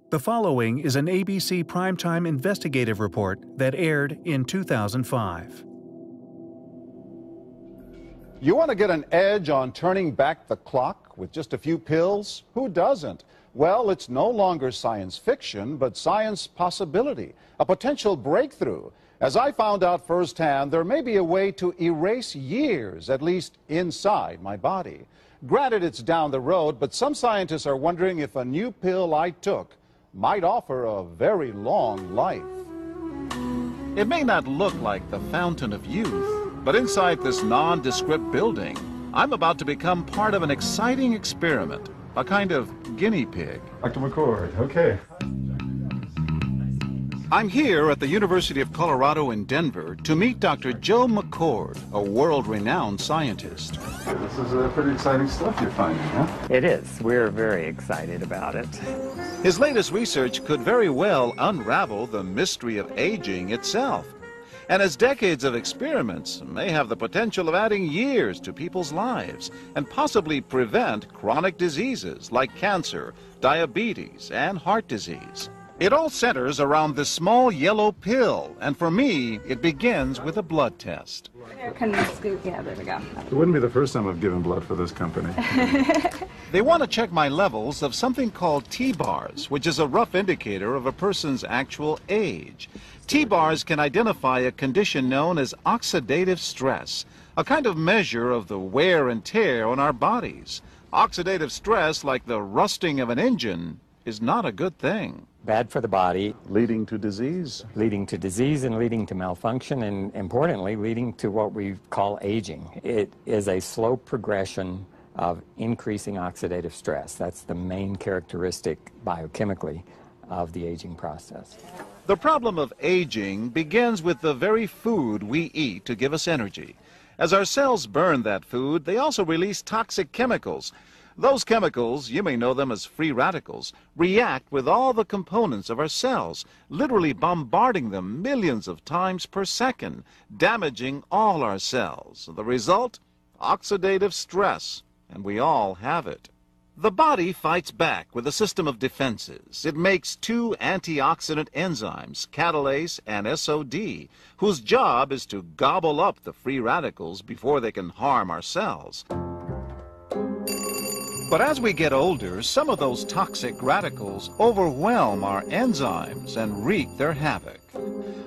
The following is an ABC Primetime investigative report that aired in 2005. You want to get an edge on turning back the clock with just a few pills? Who doesn't? Well, it's no longer science fiction, but science possibility, a potential breakthrough. As I found out firsthand, there may be a way to erase years, at least inside my body. Granted, it's down the road, but some scientists are wondering if a new pill I took might offer a very long life. It may not look like the fountain of youth, but inside this nondescript building, I'm about to become part of an exciting experiment, a kind of guinea pig. Dr. McCord, okay. I'm here at the University of Colorado in Denver to meet Dr. Joe McCord, a world-renowned scientist. This is pretty exciting stuff you're finding, huh? It is. We're very excited about it. His latest research could very well unravel the mystery of aging itself. And his decades of experiments may have the potential of adding years to people's lives and possibly prevent chronic diseases like cancer, diabetes, and heart disease. It all centers around this small yellow pill, and for me, it begins with a blood test. Can we scoop? Yeah, there we go. It wouldn't be the first time I've given blood for this company. They want to check my levels of something called T-bars, which is a rough indicator of a person's actual age. T-bars can identify a condition known as oxidative stress, a kind of measure of the wear and tear on our bodies. Oxidative stress, like the rusting of an engine, is not a good thing. Bad for the body. Leading to disease. Leading to disease and leading to malfunction, and importantly, leading to what we call aging. It is a slow progression of increasing oxidative stress. That's the main characteristic biochemically of the aging process. The problem of aging begins with the very food we eat to give us energy. As our cells burn that food, they also release toxic chemicals. Those chemicals, you may know them as free radicals, react with all the components of our cells, literally bombarding them millions of times per second, damaging all our cells. The result? Oxidative stress, and we all have it. The body fights back with a system of defenses. It makes two antioxidant enzymes, catalase and SOD, whose job is to gobble up the free radicals before they can harm our cells. But as we get older, some of those toxic radicals overwhelm our enzymes and wreak their havoc.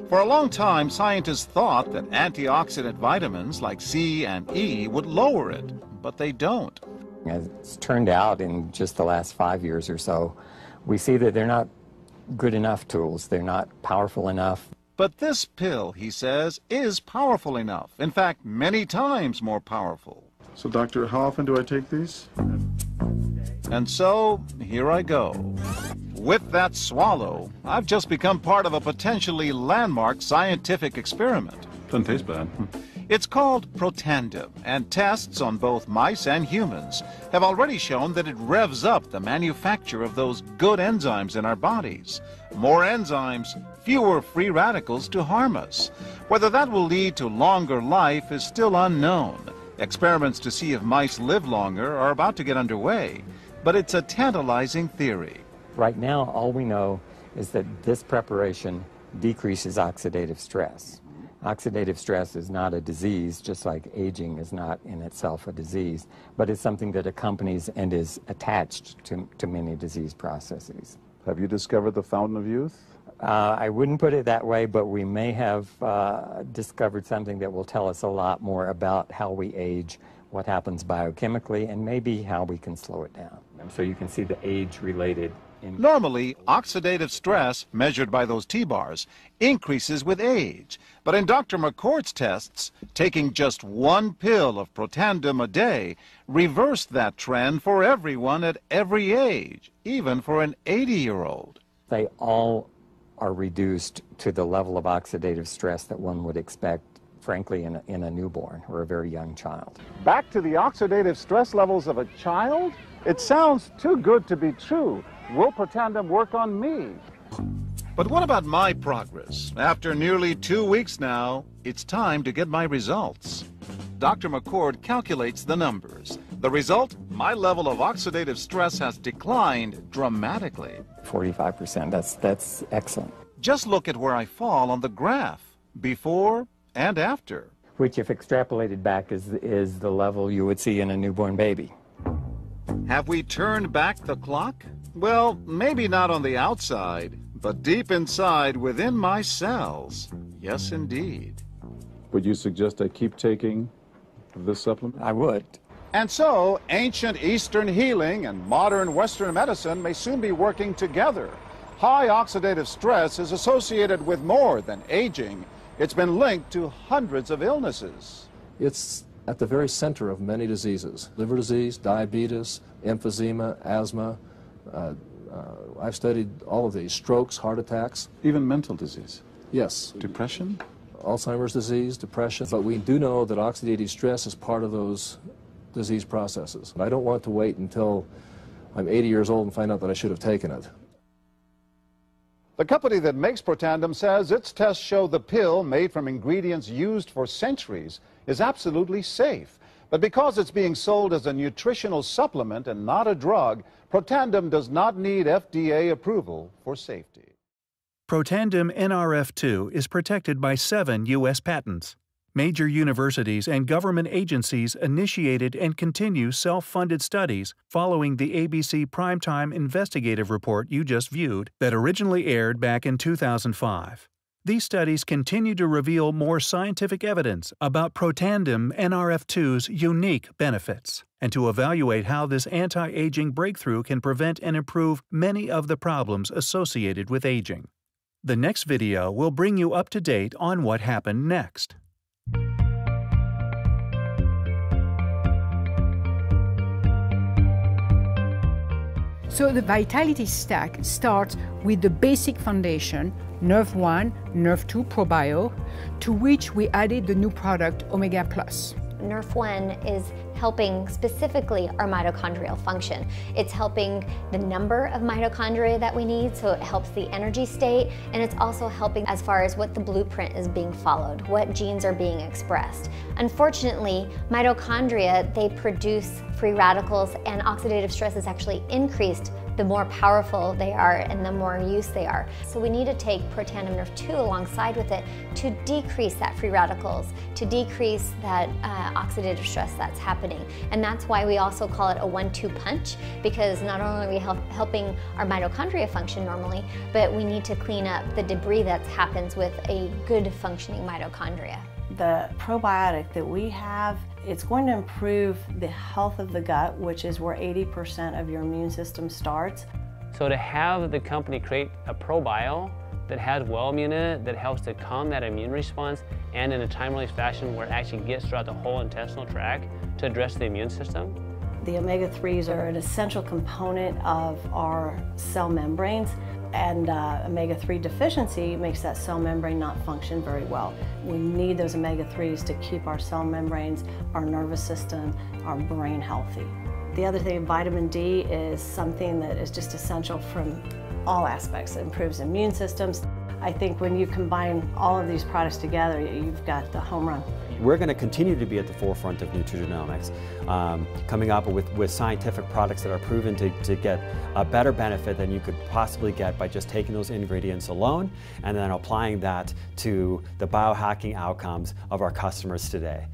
For a long time, scientists thought that antioxidant vitamins like C and E would lower it, but they don't. As it's turned out in just the last 5 years or so, we see that they're not good enough tools. They're not powerful enough. But this pill, he says, is powerful enough. In fact, many times more powerful. So, doctor, how often do I take these? And so, here I go. With that swallow, I've just become part of a potentially landmark scientific experiment. Doesn't taste bad. It's called Protandim, and tests on both mice and humans have already shown that it revs up the manufacture of those good enzymes in our bodies. More enzymes, fewer free radicals to harm us. Whether that will lead to longer life is still unknown. Experiments to see if mice live longer are about to get underway, but it's a tantalizing theory. Right now, all we know is that this preparation decreases oxidative stress. Oxidative stress is not a disease, just like aging is not in itself a disease, but it's something that accompanies and is attached to many disease processes. Have you discovered the fountain of youth? I wouldn't put it that way, but we may have discovered something that will tell us a lot more about how we age, what happens biochemically, and maybe how we can slow it down. So you can see the age-related. Normally, oxidative stress, measured by those T-bars, increases with age. But in Dr. McCord's tests, taking just one pill of Protandim a day reversed that trend for everyone at every age, even for an 80-year-old. They all are reduced to the level of oxidative stress that one would expect, frankly, in a newborn or a very young child. Back to the oxidative stress levels of a child? It sounds too good to be true. Will Protandim work on me? But what about my progress? After nearly 2 weeks now, it's time to get my results. Dr. McCord calculates the numbers. The result? My level of oxidative stress has declined dramatically. 45%, that's excellent. Just look at where I fall on the graph, before and after. Which, if extrapolated back, is the level you would see in a newborn baby. Have we turned back the clock? Well, maybe not on the outside, but deep inside within my cells. Yes, indeed. Would you suggest I keep taking this supplement? I would. And so, ancient Eastern healing and modern Western medicine may soon be working together. High oxidative stress is associated with more than aging. It's been linked to hundreds of illnesses. It's at the very center of many diseases: liver disease, diabetes, emphysema, asthma. I've studied all of these: strokes, heart attacks. Even mental disease? Yes. Depression? Alzheimer's disease, depression. But we do know that oxidative stress is part of those disease processes. I don't want to wait until I'm 80 years old and find out that I should have taken it. The company that makes Protandim says its tests show the pill, made from ingredients used for centuries, is absolutely safe. But because it's being sold as a nutritional supplement and not a drug, Protandim does not need FDA approval for safety. Protandim NRF2 is protected by 7 U.S. patents. Major universities and government agencies initiated and continue self-funded studies following the ABC Primetime investigative report you just viewed that originally aired back in 2005. These studies continue to reveal more scientific evidence about Protandim NRF2's unique benefits and to evaluate how this anti-aging breakthrough can prevent and improve many of the problems associated with aging. The next video will bring you up to date on what happened next. So the Vitality Stack starts with the basic foundation, Nerve 1, Nerve 2 ProBio, to which we added the new product Omega Plus. Nerve 1 is helping specifically our mitochondrial function. It's helping the number of mitochondria that we need, so it helps the energy state, and it's also helping as far as what the blueprint is being followed, what genes are being expressed. Unfortunately, mitochondria, they produce free radicals, and oxidative stress is actually increased the more powerful they are and the more in use they are. So we need to take Protandim Nerve 2 alongside with it to decrease that free radicals, to decrease that oxidative stress that's happening. And that's why we also call it a 1-2 punch, because not only are we helping our mitochondria function normally, but we need to clean up the debris that happens with a good functioning mitochondria. The probiotic that we have, it's going to improve the health of the gut, which is where 80% of your immune system starts. So to have the company create a probio that has Wellmune in it, that helps to calm that immune response, and in a time-release fashion where it actually gets throughout the whole intestinal tract to address the immune system. The omega-3s are an essential component of our cell membranes, and omega-3 deficiency makes that cell membrane not function very well. We need those omega-3s to keep our cell membranes, our nervous system, our brain healthy. The other thing, vitamin D is something that is just essential from all aspects. It improves immune systems. I think when you combine all of these products together, you've got the home run. We're going to continue to be at the forefront of nutrigenomics, coming up with scientific products that are proven to get a better benefit than you could possibly get by just taking those ingredients alone and then applying that to the biohacking outcomes of our customers today.